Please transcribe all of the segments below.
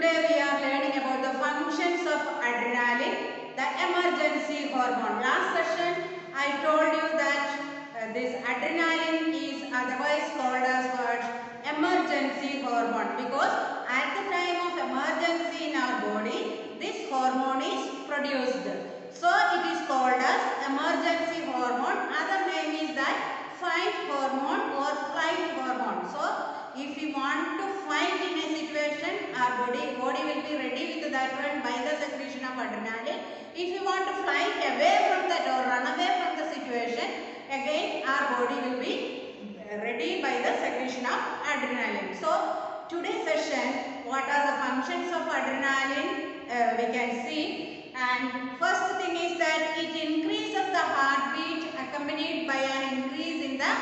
today we are learning about the functions of adrenaline, the emergency hormone. Last session I told you that this adrenaline is otherwise called as what? Emergency hormone, because at the time of emergency in our body this hormone is produced. So it is called as emergency hormone. Other name is that fight hormone or flight hormone. So if we want to fight in a situation, our body will be ready with that one by the secretion of adrenaline. If we want to fly away from that or run away from the situation, again our body will be ready by the secretion of adrenaline. So today's session, what are the functions of adrenaline? We can see. And first thing is that it increases the heartbeat accompanied by an increase in the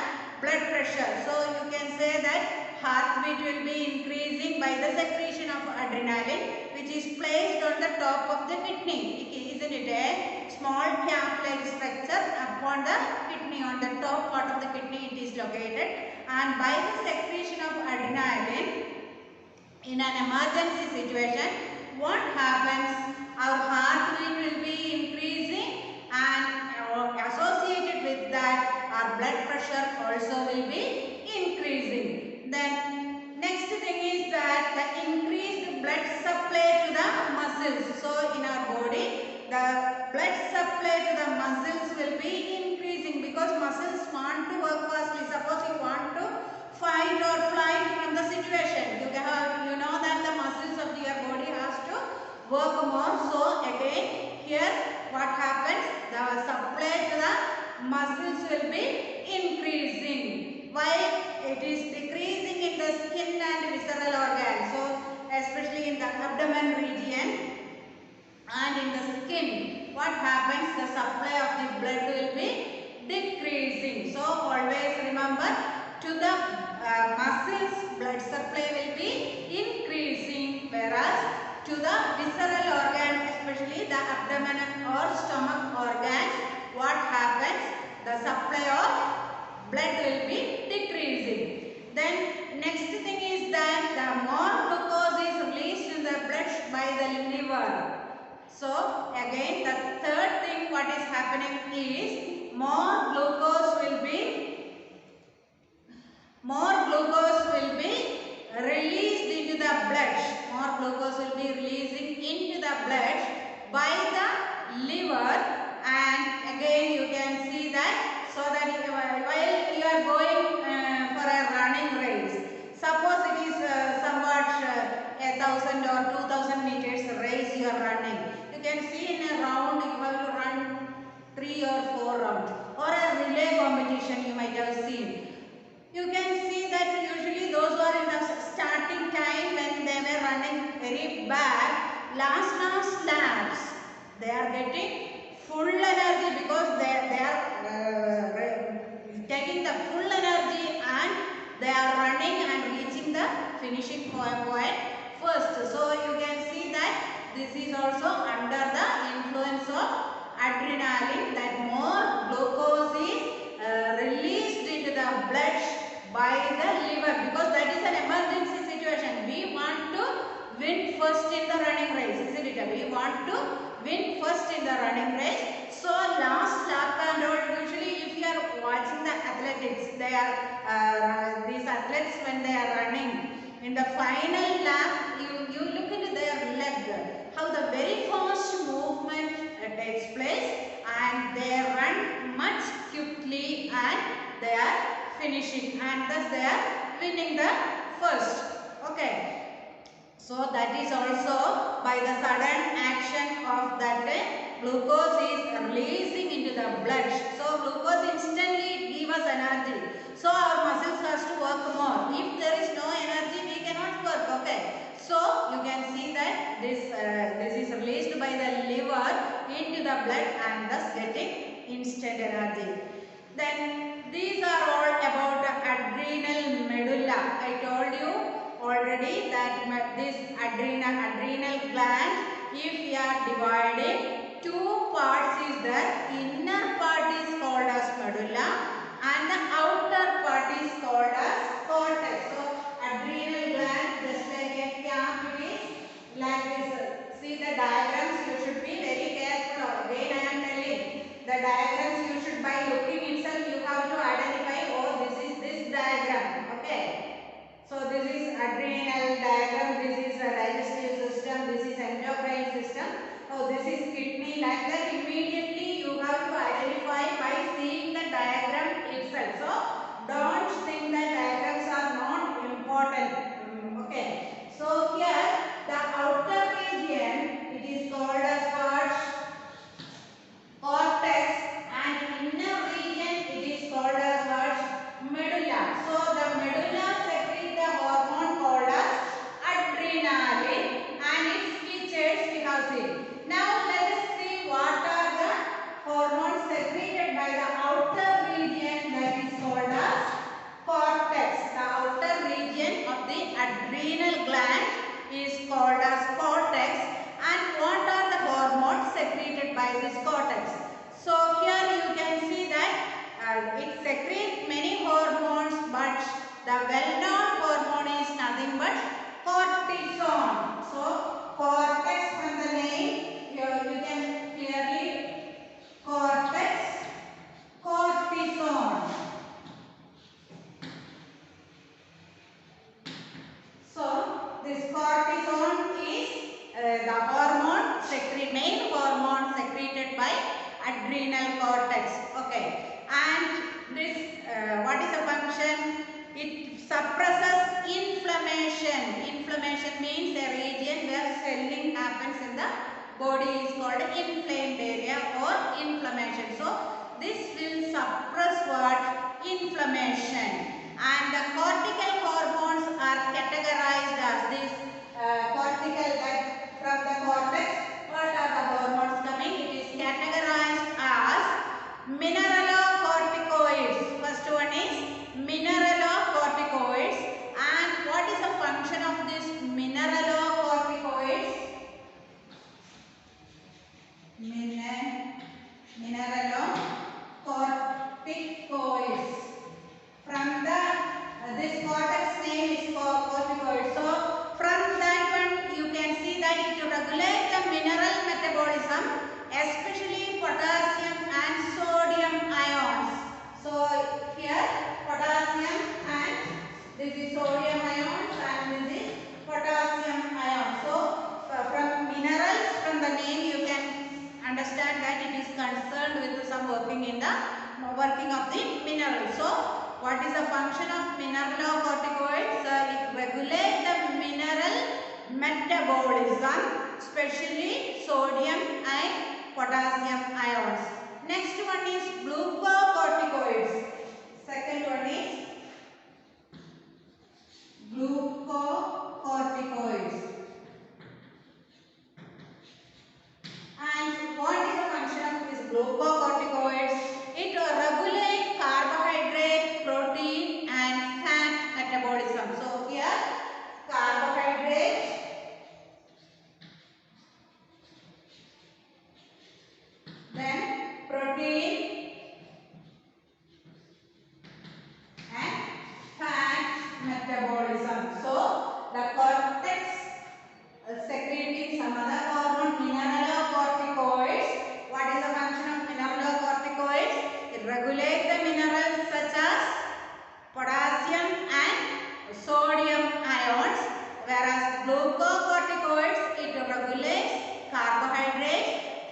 blood pressure. So you can say that heartbeat will be increasing by the secretion of adrenaline, which is placed on the top of the kidney. Isn't it a small cap-like structure upon the kidney? On the top part of the kidney it is located, and by the secretion of adrenaline in an emergency situation, what happens? Our heartbeat will be increasing, and associated with that our blood pressure also will be increasing. Then next thing is that the increased blood supply to the muscles. So in our body the blood supply to the muscles will be increasing, because muscles want to work fastly. Suppose you want to fight or flight from the situation, you know that the muscles of your body has to work more. So again here what happens? The supply to the muscles will be increasing, while it is decreasing in the skin and visceral organs. So especially in the abdomen region and in the skin, what happens? The supply of the blood will be decreasing. So always remember, to the muscles blood supply will be increasing, whereas to the visceral organ, especially the abdomen or stomach organs, what happens? The supply of blood will be decreasing. Then next thing is that the more glucose is released in the blood by the liver. So again the third thing what is happening is more glucose will be released into the blood. More glucose will be releasing into the blood by the liver, and again you can see that, so that while you are going for a running race, suppose it is somewhat 1,000 or 2,000 meters race you are running, you can see in a round you have to run 3 or 4 rounds, or a relay competition you might have seen. You can see that usually those who are in the starting time, when they were running very bad, last laps, they are getting full energy, because they are taking the full energy and they are running and reaching the finishing point first. So you can see that this is also under the influence of adrenaline, that more glucose is released into the blood by the liver, because that is an emergency situation. We want to win first in the running race, isn't it? We want to win first in the running race. So last lap and all, usually if you are watching the athletics, they are these athletes, when they are running in the final lap, you look into their leg, how the very fast movement takes place, and they run much quickly and they are finishing, and thus they are winning the first. Okay. So that is also by the sudden action of that glucose is releasing into the blood. So glucose instantly gives us energy. So our muscles has to work more. If there is no energy, we cannot work. Okay. So you can see that this is released by the liver into the blood, and thus getting instant energy. Then these are all about the adrenal medulla. I told you already that this adrenal gland, if we are dividing, two parts is that inner part is called as medulla and the outer part is called as cortex. So adrenal gland, just like a cap, it is the diagrams you should by looking itself you have to identify, oh, this is this diagram. Okay. So this is adrenal diagram, this is a digestive system, this is endocrine system. Oh, this is kidney. Like that, immediately you have to identify by seeing the diagram itself. So don't think that diagrams are not important. Okay. So here the outer region, it is called as what? Cortex, and inner region it is called as what? Medulla. So the medulla secretes the hormone called as adrenaline, and its features we have seen. Now let us see what are the hormones secreted by the outer region, that is called as cortex. The outer region of the adrenal gland is called as cortex. And what are the hormones secreted by this cortex? So here you can see that it secretes many hormones, but the well-known hormone is nothing but cortisone. So cortex, from the name here you can clearly cortex, cortisone. So this cortisone is the hormone main hormone secreted by adrenal cortex. Okay, and this what is the function? It suppresses inflammation. Inflammation means a region where swelling happens in the body is called inflamed area or inflammation. So this will suppress what? Inflammation. And the cortical hormones are categorized as this cortical, that from the cortex, what are the hormones coming? It is categorized as mineralocorticoids. First one is mineralocorticoids. And what is the function of this mineralocorticoids? Mineralocorticoids. From the this cortex name is corticoid. So from that one you can see that it regulates the mineral metabolism, especially potassium and sodium ions. So here potassium and this is sodium ions and this is potassium ions. So from minerals, from the name you can understand that it is concerned with some working in the working of the minerals. So what is the function of mineralocorticoids? It regulates the mineral metabolism, especially sodium and potassium ions. Next one is glucocorticoids. Second one is glucocorticoids. And what is the function of these glucocorticoids? It regulates carbohydrate, protein and fat metabolism. So here carbohydrate, then protein and fat metabolism. So the cortex secreting some other hormone, mineralocorticoids. What is the function of mineralocorticoids? It regulates the minerals such as potassium and sodium ions, whereas glucocorticoids, it regulates carbohydrates,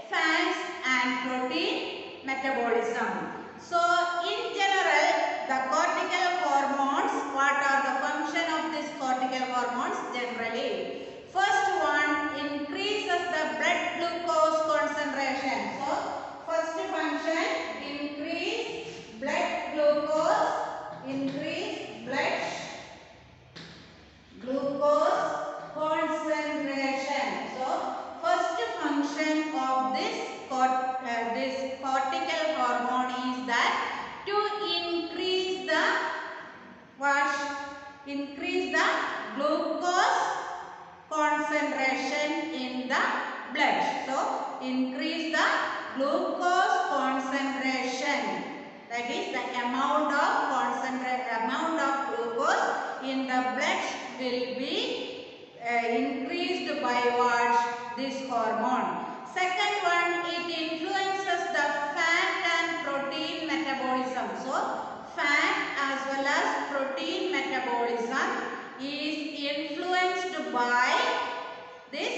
fats and protein metabolism. So in general, the cortical hormones, what are the function of these cortical hormones generally? First one, increases the blood glucose concentration. So first function, increase blood glucose, increase blood glucose concentration. So first function of this cortical hormone is that to increase the what? Increase the glucose concentration in the blood. So increase the glucose concentration, that is the amount of glucose in the blood will be increased by what? This hormone. Second one, it influences the fat protein metabolism is influenced by this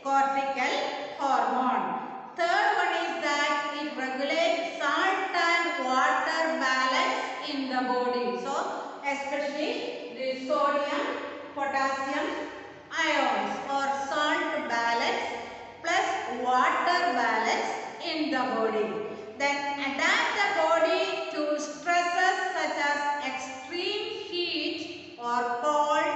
cortical hormone. Third one is that it regulates salt and water balance in the body. So especially the sodium, potassium ions or salt balance plus water balance in the body. Then adapt the body to stresses such as extreme heat or cold,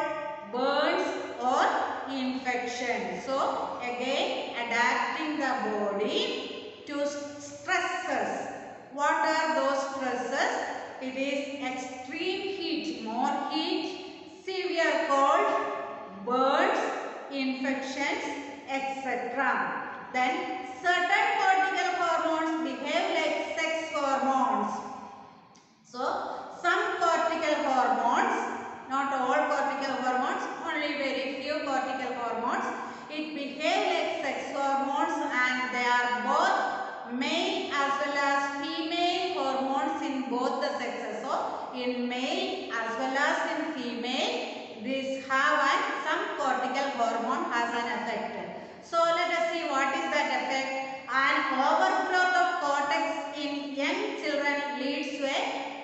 burns or infection. So again adapting the body to stresses. What are those stresses? It is extreme heat, more heat, severe cold, burns, infections, etc. Then certain cortical hormones behave like sex hormones. So some cortical hormones, not all cortical hormones, only very few cortical hormones, it behave like sex hormones and they are both male as well as female hormones in both the sexes. So in male as well as in female, this have some cortical hormone has an effect. So let us see what is that effect. An overgrowth of cortex in young children leads to a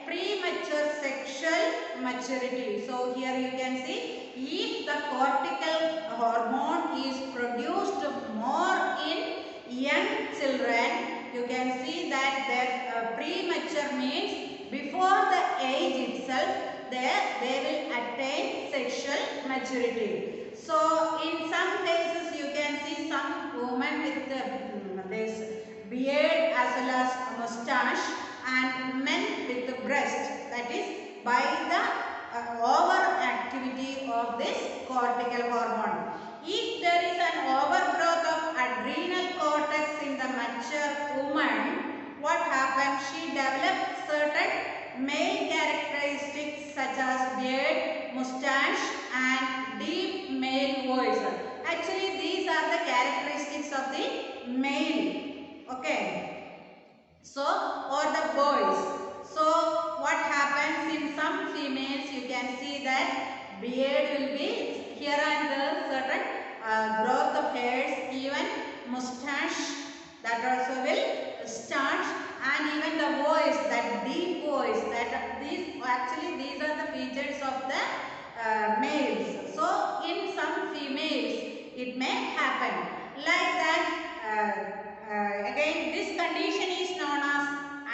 premature sexual maturity. So here you can see, if the cortical hormone is produced more in young children, you can see that their premature means before the age itself they will attain sexual maturity. So in some cases you can see some women with this beard as well as mustache and men with the breast, that is by the overactivity of this cortical hormone. If there is an overgrowth of adrenal cortex in the mature woman, what happens? She develops certain male characteristics such as beard, mustache and deep male voice. Actually these are the characteristics of the male. Okay. So or the boys. So what happens in some females, you can see that beard will be here and there, certain growth of hairs, even mustache that also will start, and even the voice, that deep voice, that these are the features of the males. So in some females it may happen like that. Again this condition is known as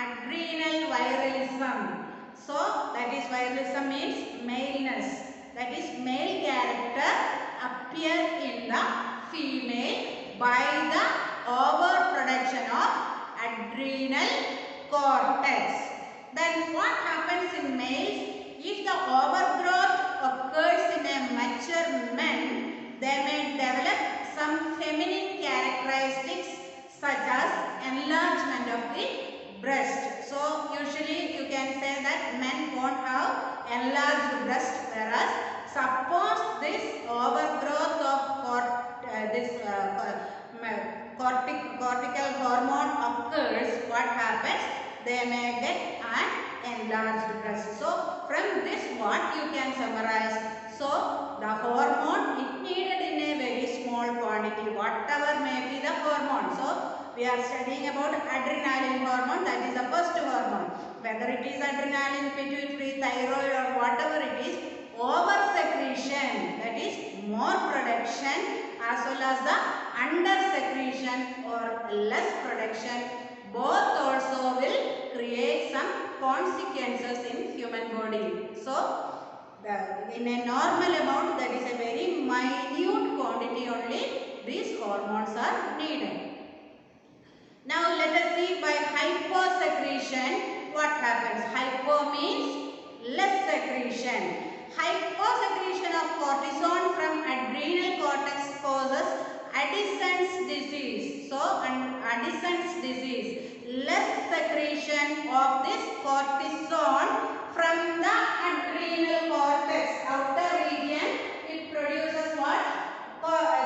adrenal virilism. So that is, virilism means maleness, that is male character appear in the female by the overproduction of adrenal cortex. Then what happens in males? If the overgrowth occurs in a mature men, they may develop some feminine characteristics such as enlargement of the breast. So usually you can say that men won't have enlarged breast, whereas suppose this overgrowth of cortical hormone occurs, what happens? They may get an enlarged breast. So from this what you can summarize? So the hormone it needed in a very small quantity, whatever may be the hormone. So we are studying about adrenaline hormone, that is the first hormone. Whether it is adrenaline, pituitary, thyroid or whatever it is, over secretion, that is more production, as well as the under secretion or less production, both also will create some consequences in human body. So in a normal amount, that is a very minute quantity only, these hormones are needed. Now let us see by hyposecretion what happens. Hypo means less secretion. Hyposecretion of cortisol from adrenal cortex causes Addison's disease. So Addison's disease, less secretion of this cortisol from the adrenal cortex, outer region, it produces what?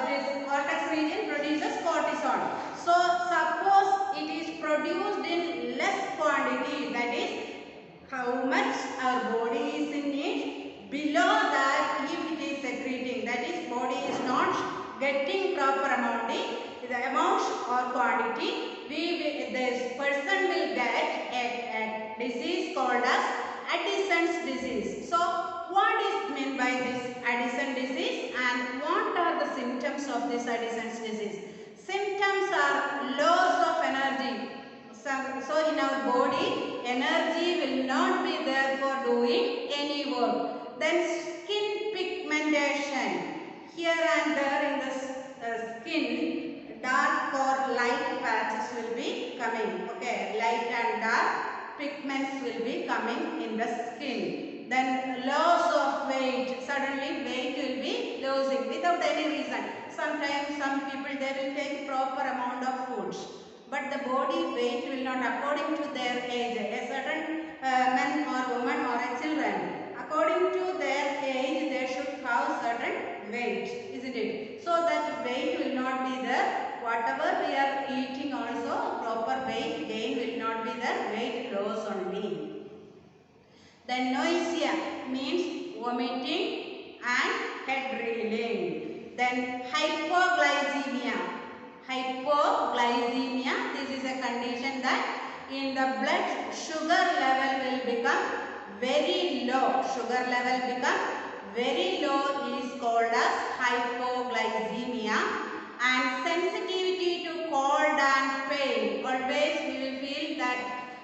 This cortex region produces cortisol. So suppose it is produced in less quantity, that is how much our body is in need, getting proper amount, the amount or quantity, this person will get a disease called as Addison's disease. So what is meant by this Addison disease and what are the symptoms of this Addison's disease? Symptoms are loss of energy. So in our body, energy will not be there for doing any work. Then skin pigmentation. Here and there in the skin, dark or light patches will be coming. Okay, light and dark pigments will be coming in the skin. Then loss of weight. Suddenly weight will be losing without any reason. Sometimes some people they will take proper amount of foods, but the body weight will not according to their age. A certain man or woman or a children, according to their age they should have certain weight, isn't it? So that weight will not be there. Whatever we are eating also, proper weight gain will not be there, weight loss only. Then nausea means vomiting and head reeling. Then hypoglycemia. Hypoglycemia, this is a condition that in the blood sugar level will become very low. Sugar level become very low is called as hypoglycemia. And sensitivity to cold and pain. Always we will feel that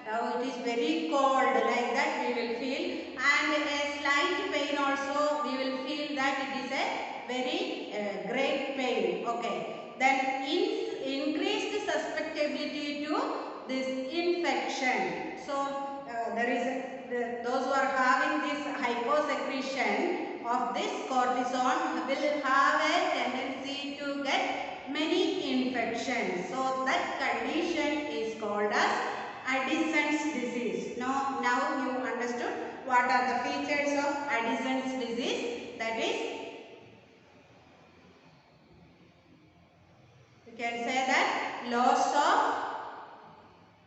it is very cold, like that we will feel, and a slight pain also we will feel that it is a very great pain. Okay. Then increased susceptibility to this infection. So there is those who are having this hyposecretion of this cortisone will have a tendency to get many infections. So that condition is called as Addison's disease. Now you understood what are the features of Addison's disease. That is, you can say that loss of,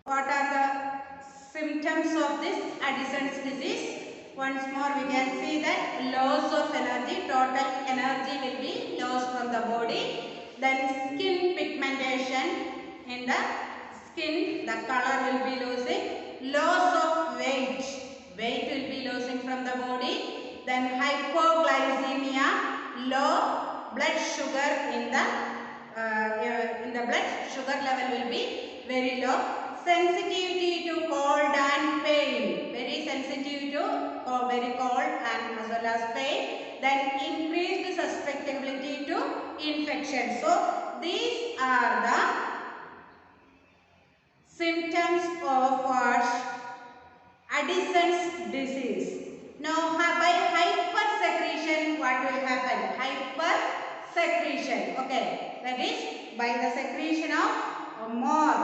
what are the symptoms of this Addison's disease? Once more we can see that loss of energy, total energy will be lost from the body. Then skin pigmentation, in the skin the color will be losing. Loss of weight, weight will be losing from the body. Then hypoglycemia, low blood sugar in the blood sugar level will be very low. Sensitivity to cold and pain, very sensitive to very cold and as well as pain. Then increased susceptibility to infection. So these are the symptoms of Addison's disease. Now by hypersecretion, what will happen? Hypersecretion. Okay, that is by the secretion of more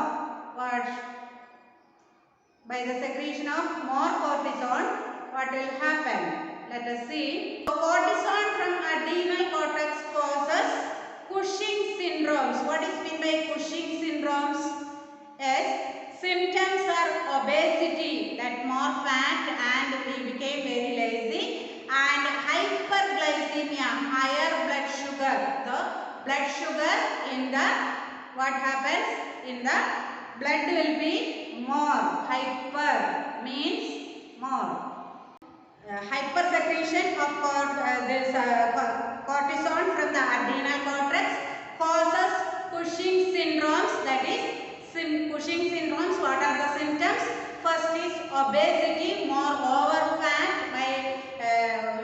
cortisone, what will happen? Let us see. So cortisone from adrenal cortex causes Cushing syndromes. What is meant by Cushing syndromes? Yes, symptoms are obesity, that more fat and we became very lazy, and hyperglycemia, higher blood sugar. The blood sugar in the, what happens? In the blood will be more. Hyper means more. Hypersecretion of this cortisone from the adrenal cortex causes Cushing syndromes. That is, Cushing syndromes, what are the symptoms? First is obesity, more over fat.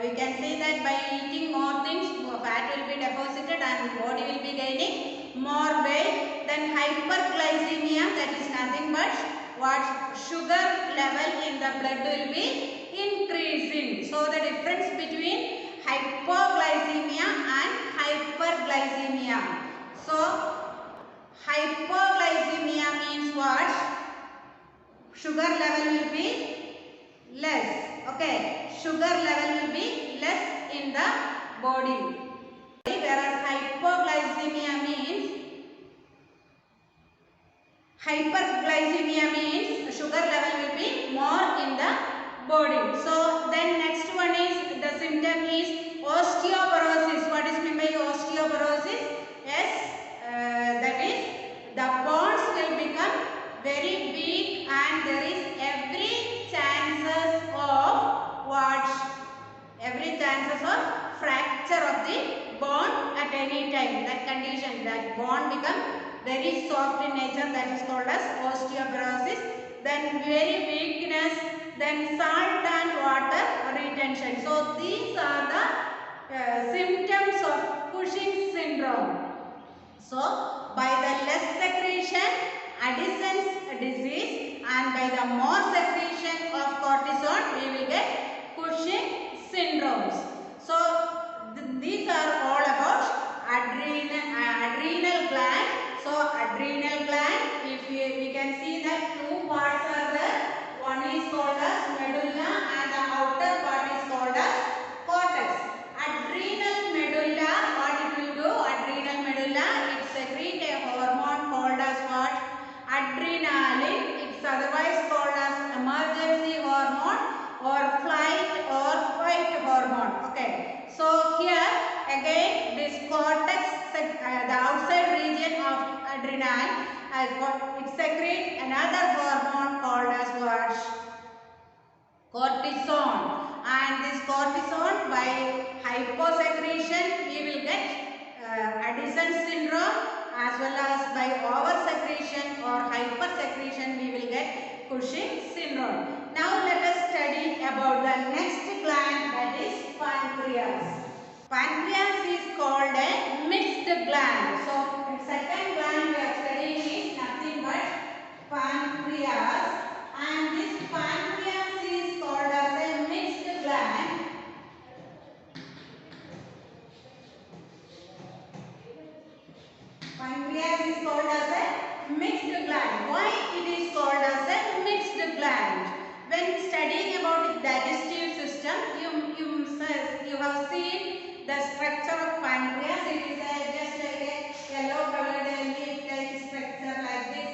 We can say that by eating more things, fat will be deposited and body will be gaining more weight. Then hyperglycemia, that is nothing but what sugar level in the blood will be increasing. So the difference between hypoglycemia and hyperglycemia. So hypoglycemia means what? Sugar level will be less. Okay, sugar level will be less in the body. Whereas hyperglycemia means sugar level will be more in the body. So then next one is, the symptom is osteoporosis. What is meant by osteoporosis? the bone at any time. That condition, that bone become very soft in nature, that is called as osteoporosis. Then very weakness, then salt and water retention. So these are the symptoms of Cushing syndrome. So by the less secretion, Addison's disease, and by the more secretion of cortisol, we will get Cushing syndromes. So these are all about adrenal gland. So adrenal gland, if we can see that two parts are there. One is called as medulla and the outer part is called as cortex. Adrenal medulla, what it will do? Adrenal medulla, it secrete a hormone called as what? Adrenaline. It's otherwise called as emergency hormone or flight or fight hormone. Okay. So here again this cortex, the outside region of adrenal, it secretes another hormone called as what? Cortisol. And this cortisol, by hyposecretion we will get Addison syndrome, as well as by oversecretion or hypersecretion we will get Cushing syndrome. Now let us study about the next gland, that is pancreas. Pancreas is called a mixed gland. So the second gland we are studying is nothing but pancreas, and this pancreas is called as a mixed gland. Pancreas is called as a mixed gland. Why it is called as a mixed gland? When studying about the digestive system, you have seen the structure of pancreas. It is just like a yellow colored leaf-like structure like this.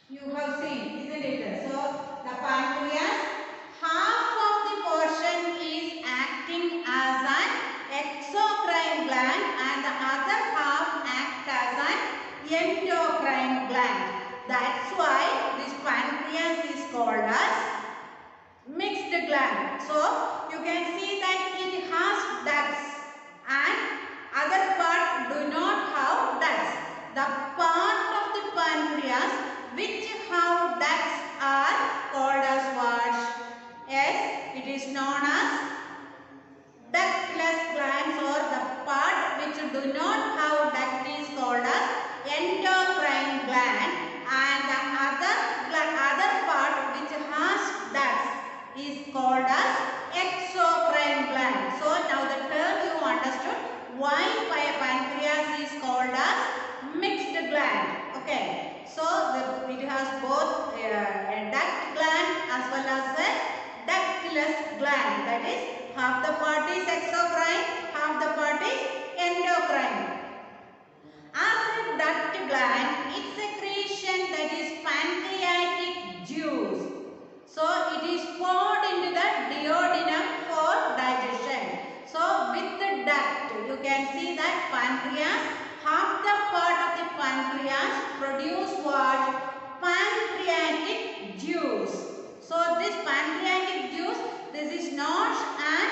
You have seen, isn't it? So the pancreas, half of the portion is acting as an exocrine gland and the other half acts as an endocrine gland. That's why this pancreas is called as mixed gland. So you can see that it has ducts and other part do not have ducts. The part of the pancreas which have ducts are called as what? Yes, it is known as ductless glands, or the part which do not have duct is called as endocrine gland, and the other part which has ducts is called as exocrine gland. So now the term you understood why pancreas is called as mixed gland. Okay. So it has both a duct gland as well as a ductless gland. That is, half the part is exocrine, half the part is endocrine. As a duct gland, its secretion, that is pancreatic juice. So it is poured into the duodenum for digestion. So with the duct, you can see that pancreas, half the part of the pancreas produce what? Pancreatic juice. So this pancreatic juice, this is not an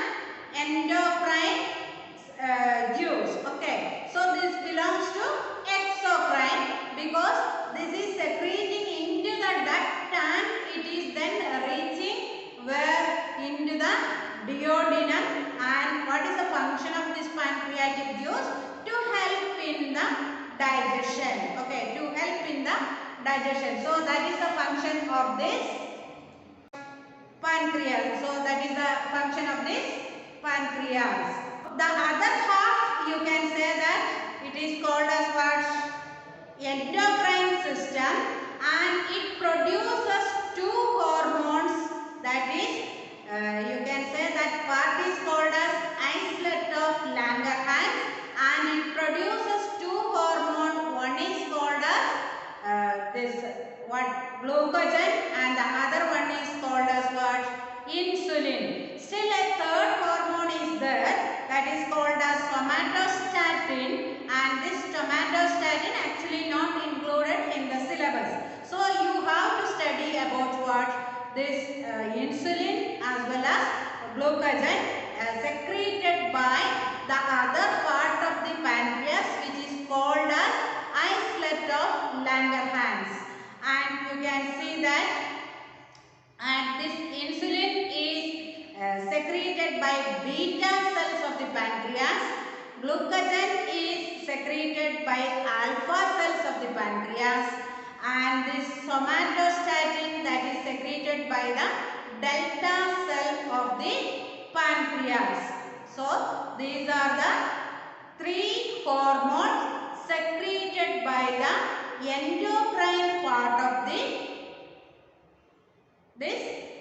endocrine juice. Okay. So this belongs to exocrine because this is secreting into the duct and it is then reaching where? Into the duodenum. And what is the function of this pancreatic juice? To help in the digestion. Okay, to help in the digestion. So that is the function of this pancreas. So that is the function of this pancreas. The other half, you can say that it is called as what? Endocrine system, and it produces two hormones. That is, you can say that part is called as islet of Langerhans, and it produces two hormones. One is called as glucagon, and the other one is called as what? Insulin. Still a third hormone is there, that is called as somatostatin, and this somatostatin actually not included in the syllabus. So you have to study about what? This insulin as well as glucagon secreted by the other part of the pancreas, which is called as islet of Langerhans. And you can see that, and this insulin is secreted by beta cells of the pancreas. Glucagon is secreted by alpha cells of the pancreas, and this somatostatin that is secreted by the delta cell of the pancreas. So these are the three hormones secreted by the endocrine part of this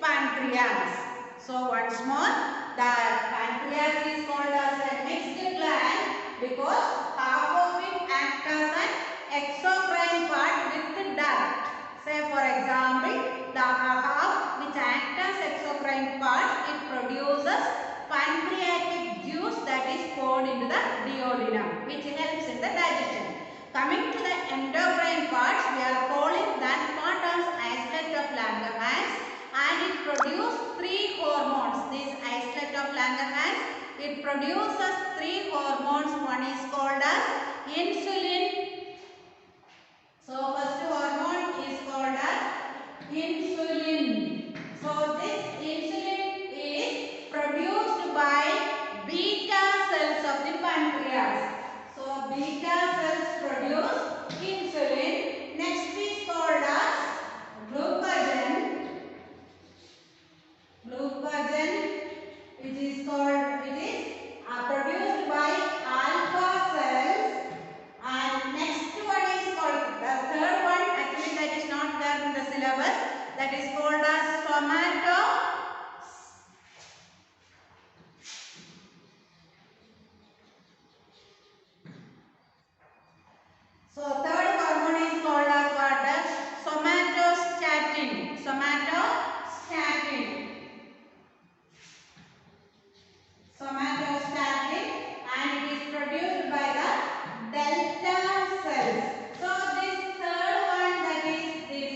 pancreas. So once more, the pancreas is called as a mixed gland because half of it acts as an exocrine part with duct. Say for example, the half which acts as exocrine part, it produces pancreatic juice that is poured into the duodenum, which helps in the digestion. Coming to the endocrine parts, we are calling that part as islet of Langerhans, and it produces three hormones. This islet of Langerhans, it produces three hormones. One is called as insulin. So first hormone is called as insulin. So this insulin is produced by beta cells of the pancreas. So beta cells produce insulin. Next is called as glucagon. Glucagon, which is produced by alpha cells. And next one is called, the third one, actually that is not there in the syllabus, that is called as somato. So third hormone is called as what? Somatostatin. Somatostatin. Somatostatin, and it is produced by the delta cells. So this third one, that is this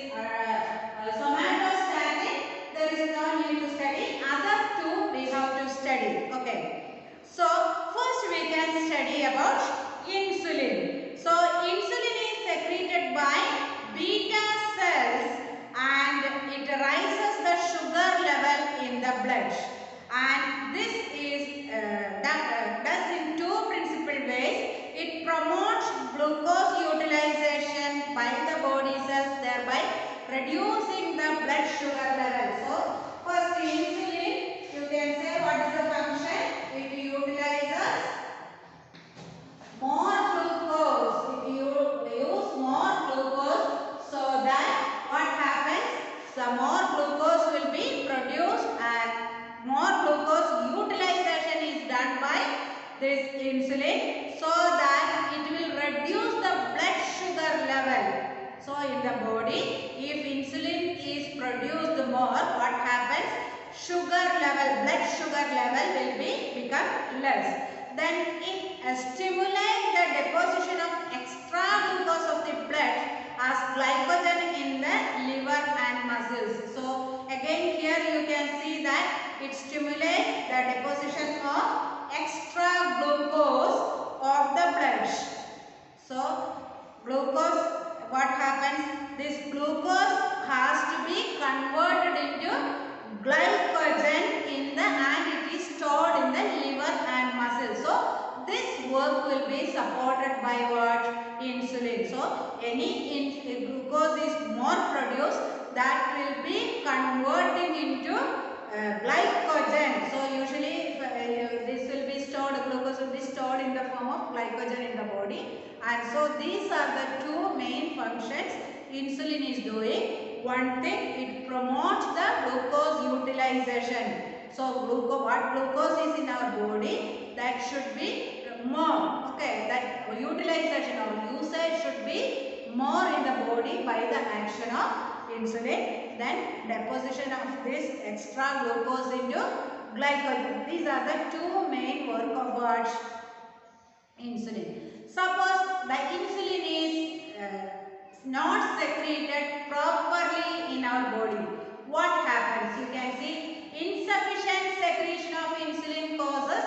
somatostatin, there is no need to study. Other two we have to study. Okay. So first we can study about insulin. So insulin is secreted by beta cells, and it raises the sugar level in the blood. And this is does in two principal ways. It promotes glucose utilization by the body cells, thereby reducing the blood sugar level. So first insulin, you can say what is the function? It utilizes more glucose. If you use more glucose, so that what happens? The more glucose will be produced, and more glucose utilization is done by this insulin, so that it will reduce the blood sugar level. So in the body, if insulin is produced more, what happens? Sugar level, blood sugar level will become less. Then it stimulates the deposition of extra glucose of the blood as glycogen in the liver and muscles. So again here you can see that it stimulates the deposition of extra glucose of the blood. So glucose, what happens? This glucose has to be converted into glycogen in the, and it is stored in the liver and muscles. So this work will be supported by what? Insulin. So any glucose is more produced, that will be converting into glycogen. So usually this will be stored, glucose will be stored in the form of glycogen in the body. And so these are the two main functions insulin is doing. One thing, it promotes the glucose utilization. So what glucose is in our body, that should be more. Okay, that utilization or usage should be more in the body by the action of insulin. Then deposition of this extra glucose into glycogen. These are the two main work of what? Insulin. Suppose the insulin is not secreted properly in our body. What happens? You can see insufficient secretion of insulin causes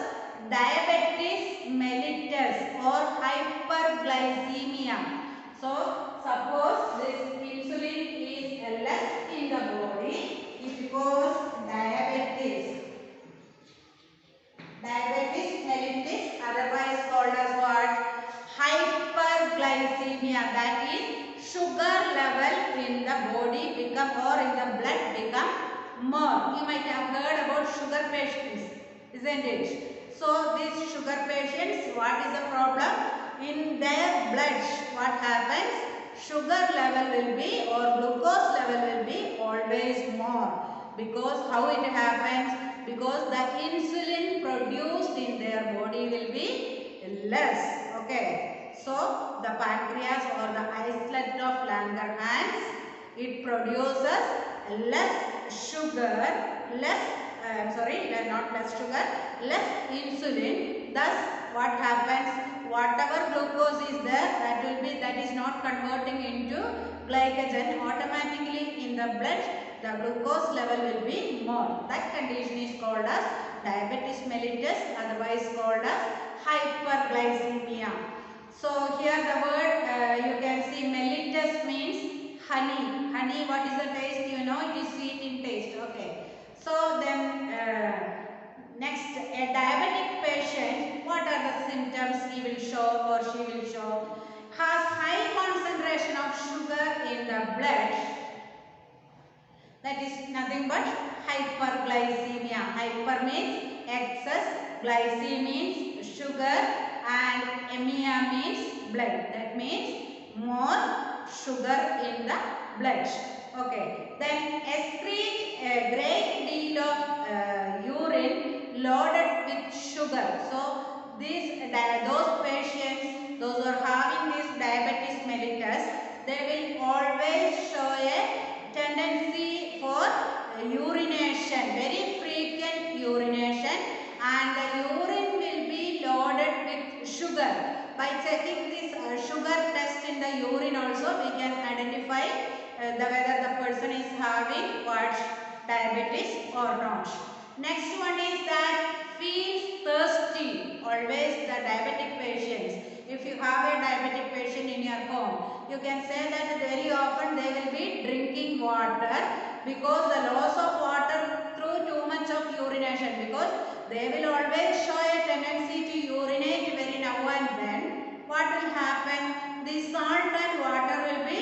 diabetes mellitus or hyperglycemia. So suppose this insulin is less in the body, it goes diabetes mellitus, otherwise called as what? Hyperglycemia, that is sugar level in the body become or in the blood become more. You might have heard about sugar patients, isn't it? So these sugar patients, what is the problem? In their blood, what happens? Sugar level will be or glucose level will be always more. Because how it happens? Because the insulin produced in their body will be less. Okay. So the pancreas or the islet of Langerhans, it produces less sugar, not less sugar, less insulin. Thus, what happens? Whatever glucose is there, that is not converting into glycogen. Automatically in the blood, the glucose level will be more. That condition is called as diabetes mellitus, otherwise called as hyperglycemia. So here the word you can see mellitus means honey. Honey, what is the taste? You know, it is sweet in taste. Okay. So then next, a diabetic patient, what are the symptoms he will show or she will show? Has high concentration of sugar in the blood. That is nothing but hyperglycemia. Hyper means excess, glycemia means sugar, and emia means blood. That means more sugar in the blood. Okay. Then excrete a great deal of urine loaded with sugar. So those patients, those who are having this diabetes mellitus, they will always show a tendency for urination, very frequent urination, and the urine will be loaded with sugar. By checking this sugar test in the urine also, we can identify whether the person is having what, diabetes or not. Next one is that feels thirsty. Always the diabetic patients. If you have a diabetic patient in your home, you can say that very often they will be drinking water because the loss of water through too much of urination, because they will always show a tendency to urinate very now and then. What will happen? The salt and water will be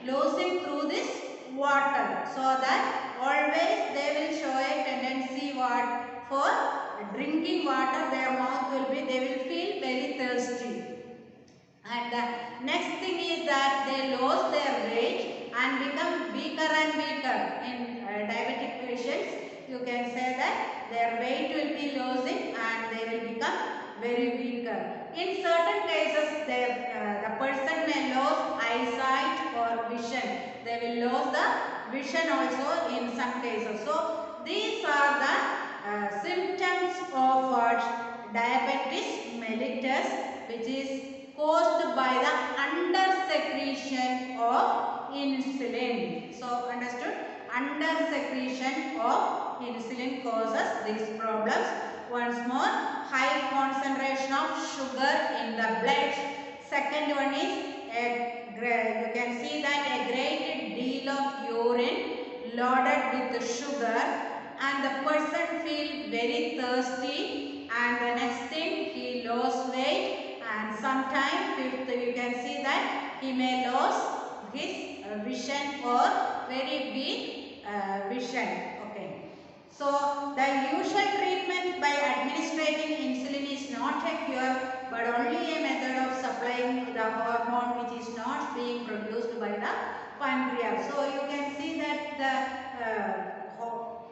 losing through this water, so that always they will show a tendency what, for drinking water. Their mouth will be, they will feel very thirsty. And the next thing is that they lose their weight and become weaker and weaker. In diabetic patients, you can say that their weight will be losing and they will become very weaker. In certain cases, the person may lose eyesight or vision. They will lose the vision also in some cases. So these are the symptoms of what, diabetes mellitus, which is caused by the under secretion of insulin. So understood? Under secretion of insulin causes these problems. Once more, high concentration of sugar in the blood. Second one is you can see that a great deal of urine loaded with sugar, and the person feel very thirsty, and the next thing, he lost weight, and sometime fifth, you can see that he may lose his vision or very weak vision. Okay. So the usual treatment by administrating insulin is not a cure, but only a method of supplying the hormone which is not being produced by the pancreas. So you can see that the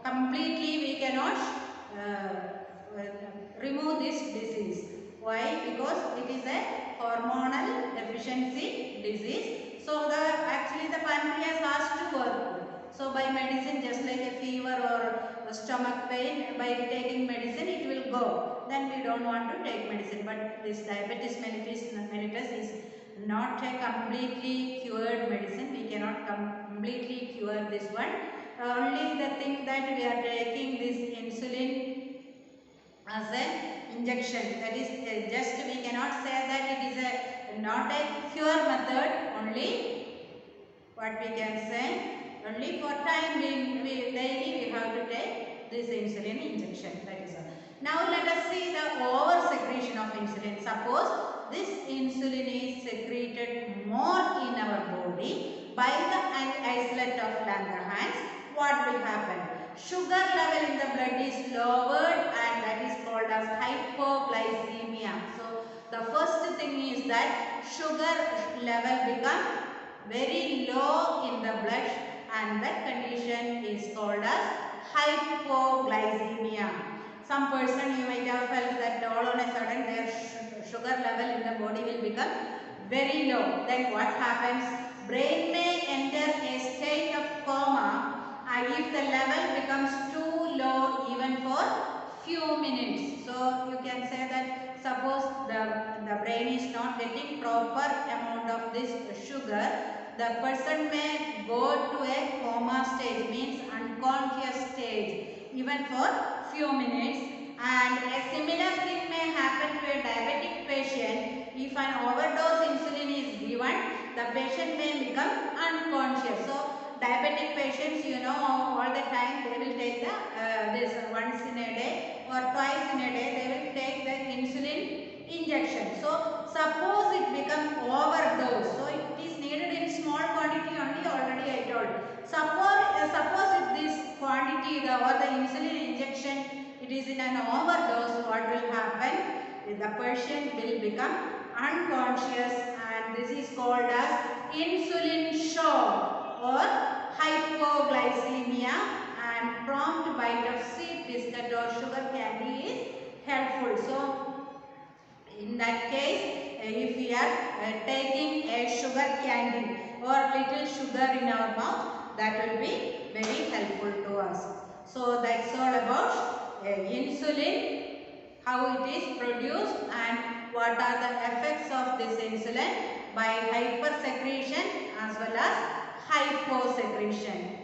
completely we cannot remove this disease. Why? Because it is a hormonal deficiency disease. So actually the pancreas has to work. So by medicine, just like a fever or a stomach pain, by taking medicine it will go. Then we don't want to take medicine. But this diabetes mellitus is not a completely cured medicine. We cannot completely cure this one. Only the thing that we are taking this insulin as an injection. That is just we cannot say that it is a not a cure method, only what we can say, only for time being daily we have to take this insulin injection. That is all. Now let us see the over secretion of insulin. Suppose this insulin is secreted more in our body by the islet of Langerhans. What will happen? Sugar level in the blood is lowered, and that is called as hypoglycemia. So the first thing is that sugar level become very low in the blood, and that condition is called as hypoglycemia. Some person you might have felt that all on a sudden their sugar level in the body will become very low. Then what happens? Brain may enter a state of coma if the level becomes too low even for few minutes. So you can say that suppose the brain is not getting proper amount of this sugar, the person may go to a coma stage, means unconscious stage, even for few minutes. And a similar thing may happen to a diabetic patient. If an overdose insulin is given, the patient may become unconscious. So diabetic patients, you know, all the time they will take the this once in a day or twice in a day they will take the insulin injection. So suppose it become overdose, so it is needed in small quantity only, already I told. Suppose if this quantity or the insulin injection it is in an overdose, what will happen? The patient will become unconscious, and this is called as insulin shock or hypoglycemia, and prompt bite of sweet biscuit or sugar candy is helpful. So in that case, if we are taking a sugar candy or little sugar in our mouth, that will be very helpful to us. So that's all about insulin, how it is produced and what are the effects of this insulin by hypersecretion as well as hyposecretion.